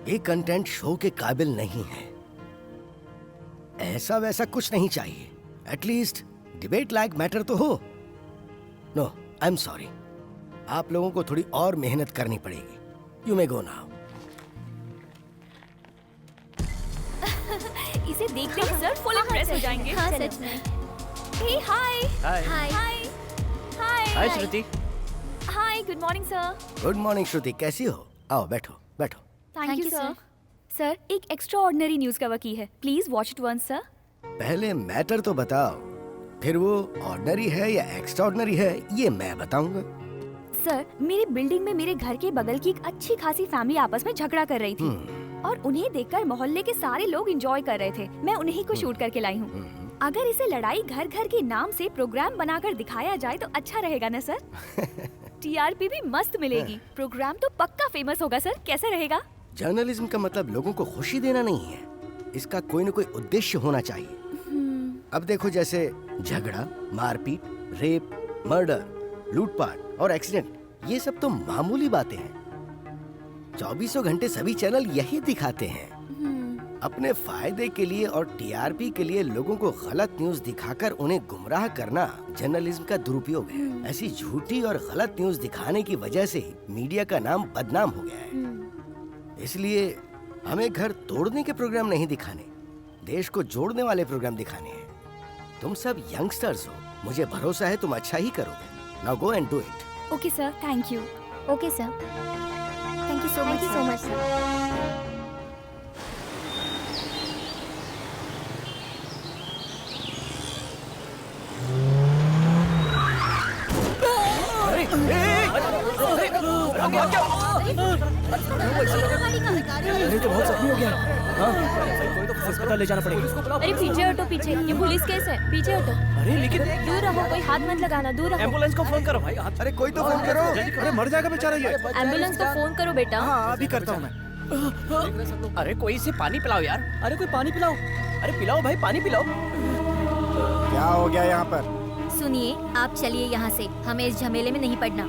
ये content show के काबिल नहीं है। ऐसा वैसा कुछ नहीं चाहिए। एटलीस्ट डिबेट लाइक मैटर तो हो। No, I am sorry. आप लोगों को थोड़ी और मेहनत करनी पड़ेगी। You may go now. इसे देखते ही सर फुल इम्प्रेस हो जाएंगे। हाँ सच में। Hey hi hi hi hi hi Shruti. Hi, good morning sir. Good morning Shruti, कैसी हो? आओ बैठो बैठो। Thank you sir. सर, एक एक्स्ट्रा ऑर्डिनरी न्यूज कवर की है, please watch it once sir. पहले मैटर तो बताओ, फिर वो ऑर्डिनरी है या एक्स्ट्रा ऑर्डिनरी है ये मैं बताऊंगा। सर, मेरी बिल्डिंग में मेरे घर के बगल की एक अच्छी खासी फैमिली आपस में झगड़ा कर रही थी और उन्हें देखकर मोहल्ले के सारे लोग एंजॉय कर रहे थे। मैं उन्हीं को शूट करके लाई हूँ। अगर इसे लड़ाई घर घर के नाम से प्रोग्राम बनाकर दिखाया जाए तो अच्छा रहेगा ना सर? टीआरपी भी मस्त मिलेगी। प्रोग्राम तो पक्का फेमस होगा सर। कैसा रहेगा? जर्नलिज्म का मतलब लोगों को खुशी देना नहीं है, इसका कोई न कोई उद्देश्य होना चाहिए। अब देखो, जैसे झगड़ा, मारपीट, रेप, मर्डर, लूटपाट और एक्सीडेंट, ये सब तो मामूली बातें हैं। 24 घंटे सभी चैनल यही दिखाते हैं। अपने फायदे के लिए और टीआरपी के लिए लोगों को गलत न्यूज दिखाकर उन्हें गुमराह करना जर्नलिज्म का दुरुपयोग है। ऐसी झूठी और गलत न्यूज दिखाने की वजह से मीडिया का नाम बदनाम हो गया है। इसलिए हमें घर तोड़ने के प्रोग्राम नहीं दिखाने, देश को जोड़ने वाले प्रोग्राम दिखाने हैं। तुम सब यंगस्टर्स हो, मुझे भरोसा है तुम अच्छा ही करोगे। Now go and do it. Okay sir, thank you. Okay sir, thank you so much sir. अरे तो बहुत जख्मी हो गया। हाँ, कोई तो अस्पताल ले जाना पड़ेगा। अरे पीछे हटो, पीछे, ये पुलिस केस है, पीछे हटो। अरे लेकिन दूर रहो, कोई हाथ मत लगाना, दूर रहो। एम्बुलेंस को फोन करो भाई। अरे कोई तो फोन करो। अरे मर जाएगा बेचारा ये। एम्बुलेंस को फोन करो बेटा। हाँ अभी करता हूँ मैं। अरे कोई इसे पानी पिलाओ यार। अरे कोई पानी पिलाओ। अरे पिलाओ भाई, पानी पिलाओ। क्या हो गया यहाँ पर? सुनिए, आप चलिए यहाँ से, हमें इस झमेले में नहीं पड़ना।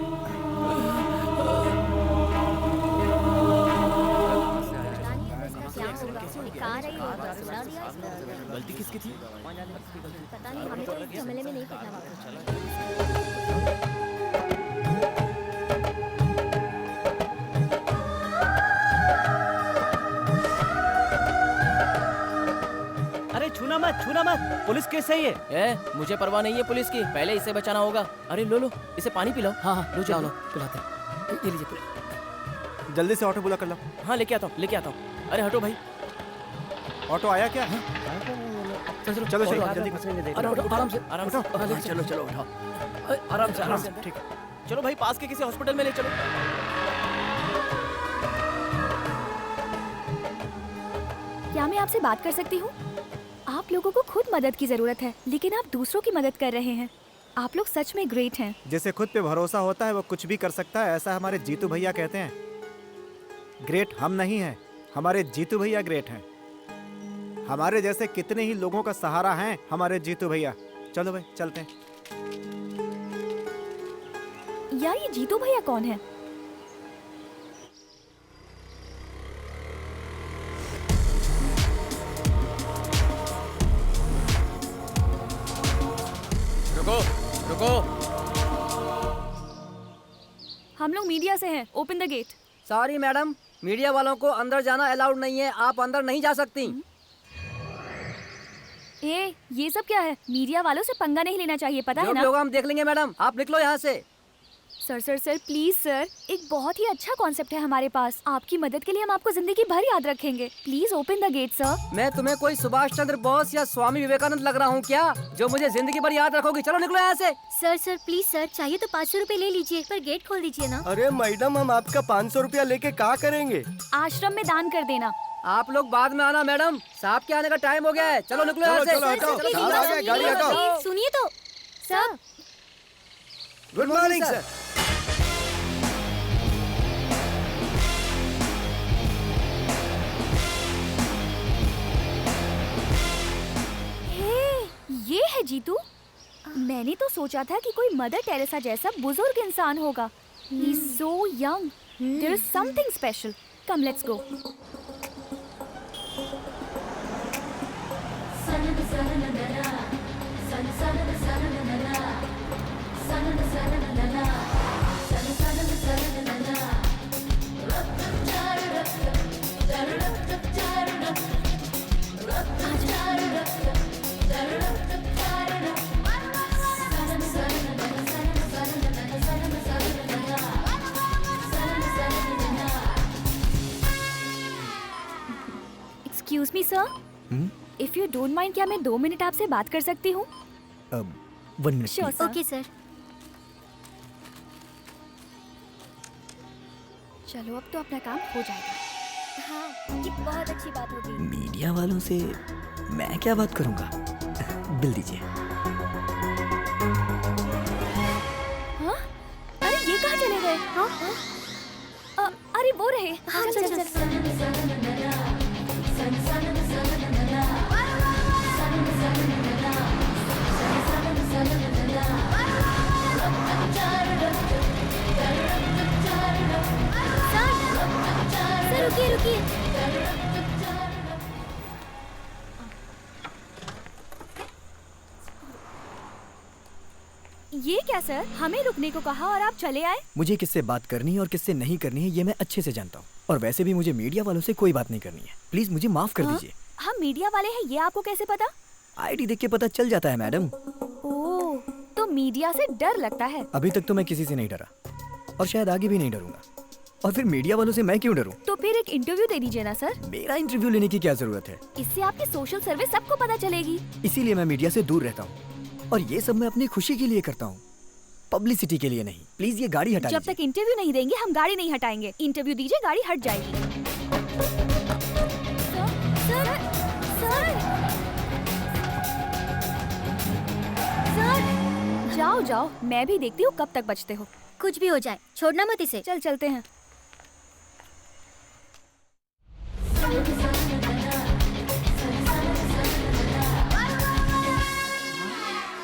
गलती किसकी थी? पता नहीं, हमें तो इस झमेले में नहीं पड़ना। अरे छूना मत, छूना मत, पुलिस केस है ये। मुझे परवाह नहीं है पुलिस की, पहले इसे बचाना होगा। अरे लो लो, इसे पानी पिलाओ। हाँ हाँ, लो जाओ, लो पिलाते हैं। ये लीजिए। जल्दी से ऑटो बुला कर लो। हाँ लेके आता हूँ, लेके आता हूँ। अरे हटो भाई। ऑटो आया क्या? चलो चलो जल्दी। अरे आराम से, आराम से। चलो चलो उठाओ। आराम से, आराम से। ठीक है, चलो भाई, पास के किसी हॉस्पिटल में ले चलो। क्या मैं आपसे बात कर सकती हूँ? आप लोगों को खुद मदद की जरूरत है, लेकिन आप दूसरों की मदद कर रहे हैं। आप लोग सच में ग्रेट हैं। जिसे खुद पे भरोसा होता है वो कुछ भी कर सकता है, ऐसा हमारे जीतू भैया कहते हैं। ग्रेट हम नहीं हैं, हमारे जीतू भैया ग्रेट हैं। हमारे जैसे कितने ही लोगों का सहारा हैं हमारे जीतू भैया। चलो भाई चलते हैं। यार, ये जीतू भैया कौन है? रुको रुको। हम लोग मीडिया से हैं, open the gate. Sorry madam, media वालों को अंदर जाना अलाउड नहीं है, आप अंदर नहीं जा सकती। ये सब क्या है? मीडिया वालों से पंगा नहीं लेना चाहिए, पता है जो ना? भी होगा हम देख लेंगे मैडम, आप निकलो यहाँ से। सर प्लीज सर, एक बहुत ही अच्छा कॉन्सेप्ट है हमारे पास। आपकी मदद के लिए हम आपको जिंदगी भर याद रखेंगे। Please open the gate sir. मैं तुम्हें कोई सुभाष चंद्र बोस या स्वामी विवेकानंद लग रहा हूँ क्या, जो मुझे जिंदगी भर याद रखोगी? चलो निकलो यहाँ से। सर प्लीज सर, चाहिए तो 500 रुपए ले लीजिए, पर गेट खोल दीजिए ना। अरे मैडम, हम आपका 500 रुपया लेके क्या करेंगे? आश्रम में दान कर देना। आप लोग बाद में आना मैडम, साहब के आने का टाइम हो गया है। चलो निकलो यहाँ से। चलो, हटाओ। साहब आ गए, गाड़ी हटाओ। सुनिए तो सर। Good morning sir. ये है जीतू। मैंने तो सोचा था कि कोई मदर टेरेसा जैसा बुजुर्ग इंसान होगा। He's so young. There is something special. Come, let's go. Excuse me sir, if you don't mind, क्या मैं 2 मिनट आपसे बात कर सकती हूँ? 1 minute. Sure sir. Okay sir. चलो अब तो अपना काम हो जाएगा। हाँ, ये बहुत अच्छी बात होगी। मीडिया वालों से मैं क्या बात करूंगा? बिल दीजिए। हाँ? अरे ये कहाँ चले गए? हाँ? अरे वो रहे। हाँ, चल। सर रुकिए रुकिए। ये क्या सर, हमें रुकने को कहा और आप चले आए? मुझे किससे बात करनी है और किससे नहीं करनी है ये मैं अच्छे से जानता हूँ, और वैसे भी मुझे मीडिया वालों से कोई बात नहीं करनी है। प्लीज मुझे माफ कर दीजिए। हम मीडिया वाले हैं, ये आपको कैसे पता? आईडी देख के पता चल जाता है मैडम। ओह, तो मीडिया से डर लगता है। अभी तक तो मैं किसी से नहीं डरा और शायद आगे भी नहीं डरूंगा, और फिर मीडिया वालों से मैं क्यों डरूं? तो फिर एक इंटरव्यू दे दीजिए ना सर। मेरा इंटरव्यू लेने की क्या जरूरत है? इससे आपकी सोशल सर्विस सबको पता चलेगी। इसीलिए मैं मीडिया से दूर रहता हूँ, और ये सब मैं अपनी खुशी के लिए करता हूँ, पब्लिसिटी के लिए नहीं। प्लीज ये गाड़ी हटा जब लीजिए। तक इंटरव्यू नहीं देंगे हम गाड़ी नहीं हटाएंगे। इंटरव्यू दीजिए, गाड़ी हट जाएगी। सर, सर, सर, जाओ जाओ, मैं भी देखती हूँ कब तक बचते हो। कुछ भी हो जाए, छोड़ना मत इसे। चल चलते हैं।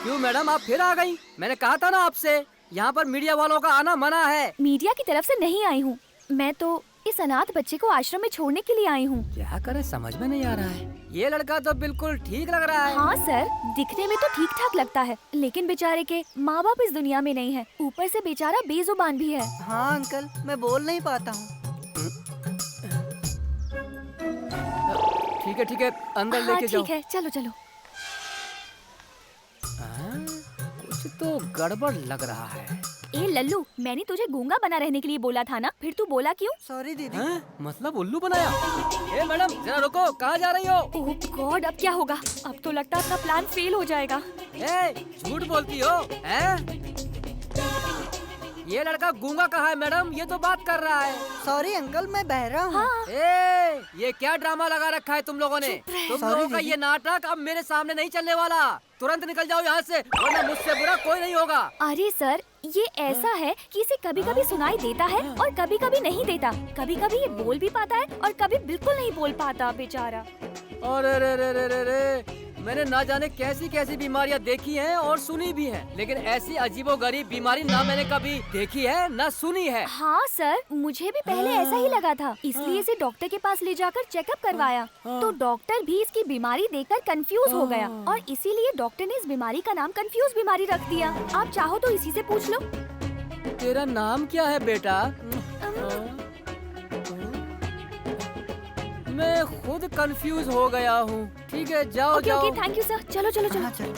क्यों मैडम, आप फिर आ गई? मैंने कहा था ना आपसे, यहाँ पर मीडिया वालों का आना मना है। मीडिया की तरफ से नहीं आई हूँ, मैं तो इस अनाथ बच्चे को आश्रम में छोड़ने के लिए आई हूँ। क्या करें समझ में नहीं आ रहा है। ये लड़का तो बिल्कुल ठीक लग रहा है। हाँ सर, दिखने में तो ठीक ठाक लगता है, लेकिन बेचारे के माँ बाप इस दुनिया में नहीं है। ऊपर से बेचारा बेजुबान भी है। हाँ अंकल, मैं बोल नहीं पाता हूँ। ठीक है, अंदर हाँ लेके जाओ। ठीक है, चलो चलो। हाँ, कुछ तो गड़बड़ लग रहा है। ए लल्लू, मैंने तुझे गूंगा बना रहने के लिए बोला था ना, फिर तू बोला क्यों? सॉरी दीदी। हाँ? मतलब उल्लू बनाया? ए मैडम जरा रुको, कहाँ जा रही हो? ओह गॉड, अब क्या होगा? अब तो लगता है अपना प्लान फेल हो जाएगा। ए, झूठ बोलती हो, हैं? ये लड़का गूंगा कहाँ है मैडम? ये तो बात कर रहा है। सॉरी अंकल, मैं बहरा हूँ। हाँ। ए, ये क्या ड्रामा लगा रखा है तुम लोगों ने? तुम Sorry, लोगों का दीदी। ये नाटक अब मेरे सामने नहीं चलने वाला। तुरंत निकल जाओ यहाँ से, वरना मुझसे बुरा कोई नहीं होगा। अरे सर, ये ऐसा है कि इसे कभी कभी सुनाई देता है और कभी कभी नहीं देता। कभी कभी ये बोल भी पाता है और कभी बिल्कुल नहीं बोल पाता बेचारा। अरे रे रे रे रे रे, मैंने ना जाने कैसी कैसी बीमारियां देखी हैं और सुनी भी हैं, लेकिन ऐसी अजीबोगरीब बीमारी ना मैंने कभी देखी है ना सुनी है। हाँ सर, मुझे भी पहले ऐसा ही लगा था, इसलिए इसे डॉक्टर के पास ले जाकर चेकअप करवाया। तो डॉक्टर भी इसकी बीमारी देखकर कंफ्यूज हो गया और इसीलिए डॉक्टर ने इस बीमारी का नाम कंफ्यूज बीमारी रख दिया। आप चाहो तो इसी से पूछ लो। तेरा नाम क्या है बेटा? मैं खुद कंफ्यूज हो गया हूँ। ठीक है, जाओ ओके जाओ। Okay, thank you sir. चलो चलो चलो। हाँ चलो।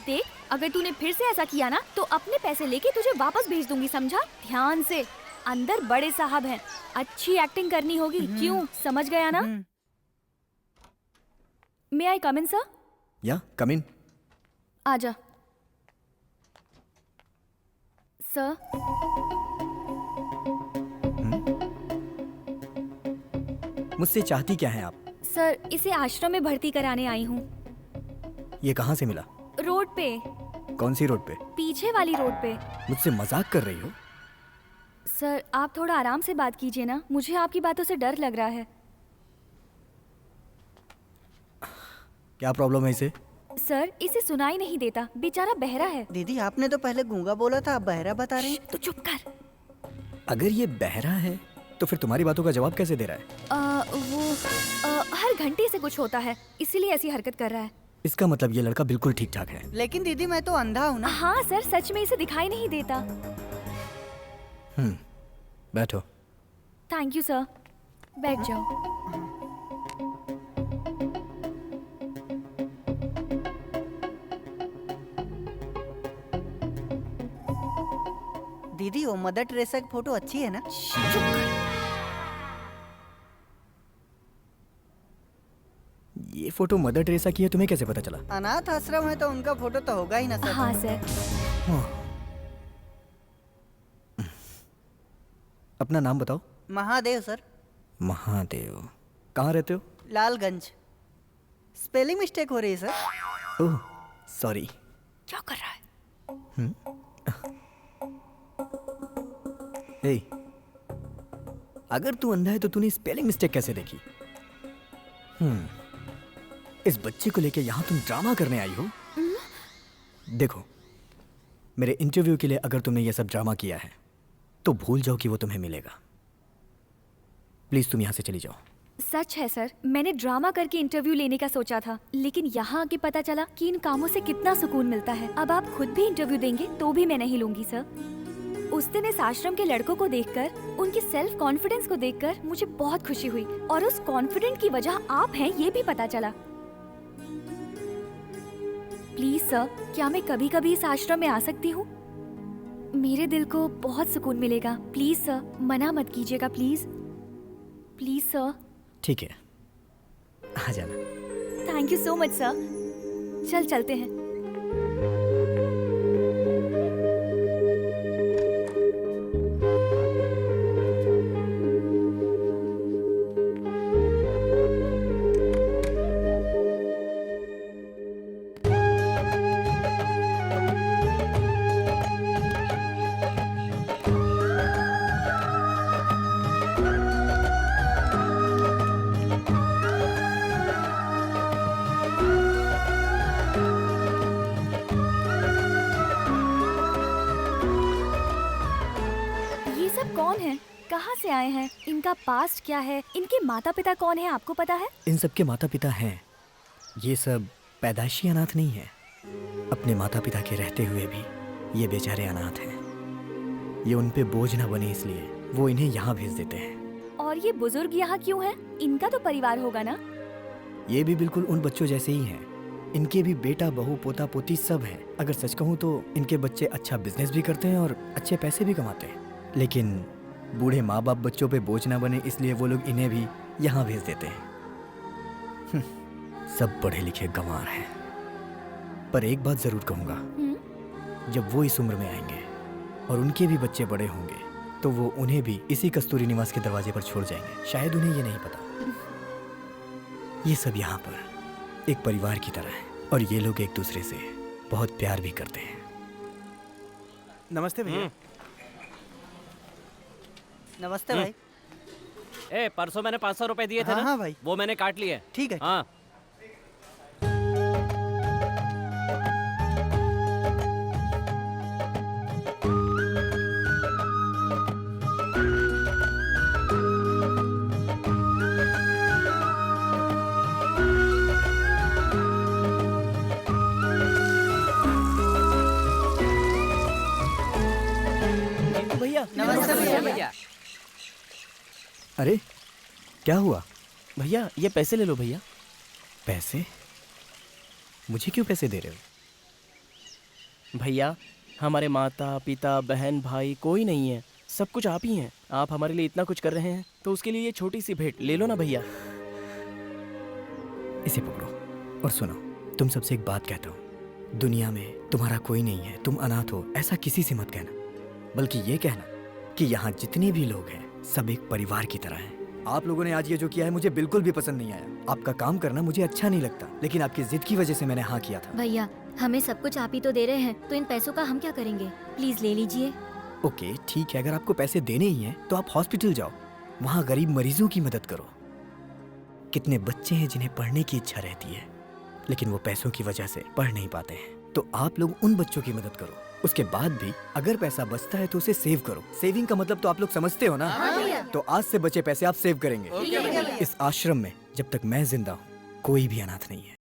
देख, अगर तूने फिर से ऐसा किया ना तो अपने पैसे लेके तुझे वापस भेज दूंगी, समझा? ध्यान से, अंदर बड़े साहब हैं, अच्छी एक्टिंग करनी होगी। क्यों, समझ गया ना? मे आई कम इन सर? या कम इन। आजा सर। मुझसे चाहती क्या है आप? सर, इसे आश्रम में भर्ती कराने आई हूँ। ये कहाँ से मिला? रोड पे, कौन सी रोड पे? पीछे वाली रोड पे। मुझसे मजाक कर रही हो? सर, आप थोड़ा आराम से बात कीजिए ना, मुझे आपकी बातों से डर लग रहा है। क्या प्रॉब्लम है इसे? सर, इसे सुनाई नहीं देता, बेचारा बहरा है। दीदी आपने तो पहले गूंगा बोला था, अब बहरा बता रही। तो चुप कर। अगर ये बहरा है तो फिर तुम्हारी बातों का जवाब कैसे दे रहा है? घंटे से कुछ होता है, इसीलिए ऐसी हरकत कर रहा है। इसका मतलब ये लड़का बिल्कुल ठीक ठाक है। लेकिन दीदी मैं तो अंधा हूँ ना। हाँ सर, सच में इसे दिखाई नहीं देता। बैठो। थैंक यू सर, बैठ जाओ। दीदी वो मदर टेरेसा की फोटो अच्छी है ना? चुप कर। ये फोटो मदर टेरेसा की है, तुम्हें कैसे पता चला? अनाथ आश्रम है तो उनका फोटो तो होगा ही ना सर। हाँ सर। अपना नाम बताओ। महादेव सर। महादेव। कहाँ रहते हो? लालगंज। स्पेलिंग मिस्टेक हो रही है सर। Oh sorry. क्या कर रहा है? हे, अगर तू अंधा है तो तूने स्पेलिंग मिस्टेक कैसे देखी? इस बच्चे को लेके यहाँ तुम ड्रामा करने आई हो? देखो, मेरे इंटरव्यू के लिए अगर तुमने ये सब ड्रामा किया है तो भूल जाओ कि वो तुम्हें मिलेगा। प्लीज तुम यहाँ से चली जाओ। सच है सर, मैंने ड्रामा करके इंटरव्यू लेने का सोचा था, लेकिन यहाँ आके पता चला कि इन कामों से कितना सुकून मिलता है। अब आप खुद भी इंटरव्यू देंगे तो भी मैं नहीं लूंगी सर। उस दिन इस आश्रम के लड़कों को देखकर, उनकी सेल्फ कॉन्फिडेंस को देखकर मुझे बहुत खुशी हुई, और उस कॉन्फिडेंट की वजह आप हैं ये भी पता चला। प्लीज सर, क्या मैं कभी कभी इस आश्रम में आ सकती हूँ? मेरे दिल को बहुत सुकून मिलेगा। प्लीज सर, मना मत कीजिएगा प्लीज। Please sir. ठीक है, आ जाना। Thank you so much sir. चलते हैं। कौन है, कहाँ से आए हैं, इनका पास्ट क्या है, इनके माता पिता कौन है, आपको पता है? इन सब के माता पिता हैं। ये सब पैदाइशी अनाथ नहीं है। अपने माता पिता के रहते हुए भी ये बेचारे अनाथ हैं। ये उन पे बोझ न बने इसलिए वो इन्हें यहाँ भेज देते हैं। और ये बुजुर्ग यहाँ क्यों हैं? इनका तो परिवार होगा ना? ये भी बिल्कुल उन बच्चों जैसे ही हैं। इनके भी बेटा बहू पोता पोती सब हैं। अगर सच कहूँ तो इनके बच्चे अच्छा बिजनेस भी करते हैं और अच्छे पैसे भी कमाते हैं। लेकिन बूढ़े माँ बाप बच्चों पे बोझ ना बने इसलिए वो लोग इन्हें भी यहाँ भेज देते हैं। सब पढ़े लिखे गंवार हैं। पर एक बात जरूर कहूँगा, जब वो इस उम्र में आएंगे और उनके भी बच्चे बड़े होंगे तो वो उन्हें भी इसी कस्तूरी निवास के दरवाजे पर छोड़ जाएंगे। शायद उन्हें ये नहीं पता, ये सब यहाँ पर एक परिवार की तरह है और ये लोग एक दूसरे से बहुत प्यार भी करते हैं। नमस्ते भैया। नमस्ते भाई। परसों मैंने 500 रुपए दिए थे ना? हाँ भाई, वो मैंने काट लिए। ठीक है। हाँ। नमस्ते भैया। अरे क्या हुआ? भैया ये पैसे ले लो भैया। पैसे? मुझे क्यों पैसे दे रहे हो? भैया हमारे माता पिता बहन भाई कोई नहीं है, सब कुछ आप ही हैं। आप हमारे लिए इतना कुछ कर रहे हैं तो उसके लिए ये छोटी सी भेंट ले लो ना भैया। इसे पकड़ो और सुनो, तुम सबसे एक बात कहता हूँ, दुनिया में तुम्हारा कोई नहीं है, तुम अनाथ हो, ऐसा किसी से मत कहना। बल्कि ये कहना कि यहाँ जितने भी लोग हैं सब एक परिवार की तरह हैं। आप लोगों ने आज ये जो किया है मुझे बिल्कुल भी पसंद नहीं आया। आपका काम करना मुझे अच्छा नहीं लगता, लेकिन आपकी जिद की वजह से मैंने हाँ किया था। भैया हमें सब कुछ आप ही तो दे रहे हैं, तो इन पैसों का हम क्या करेंगे? प्लीज ले लीजिए। ओके ठीक है, अगर आपको पैसे देने ही हैं तो आप हॉस्पिटल जाओ, वहाँ गरीब मरीजों की मदद करो। कितने बच्चे हैं जिन्हें पढ़ने की इच्छा रहती है लेकिन वो पैसों की वजह से पढ़ नहीं पाते हैं, तो आप लोग उन बच्चों की मदद करो, उसके बाद भी अगर पैसा बचता है तो उसे सेव करो। सेविंग का मतलब तो आप लोग समझते हो ना? तो आज से बचे पैसे आप सेव करेंगे। इस आश्रम में जब तक मैं जिंदा हूँ कोई भी अनाथ नहीं है।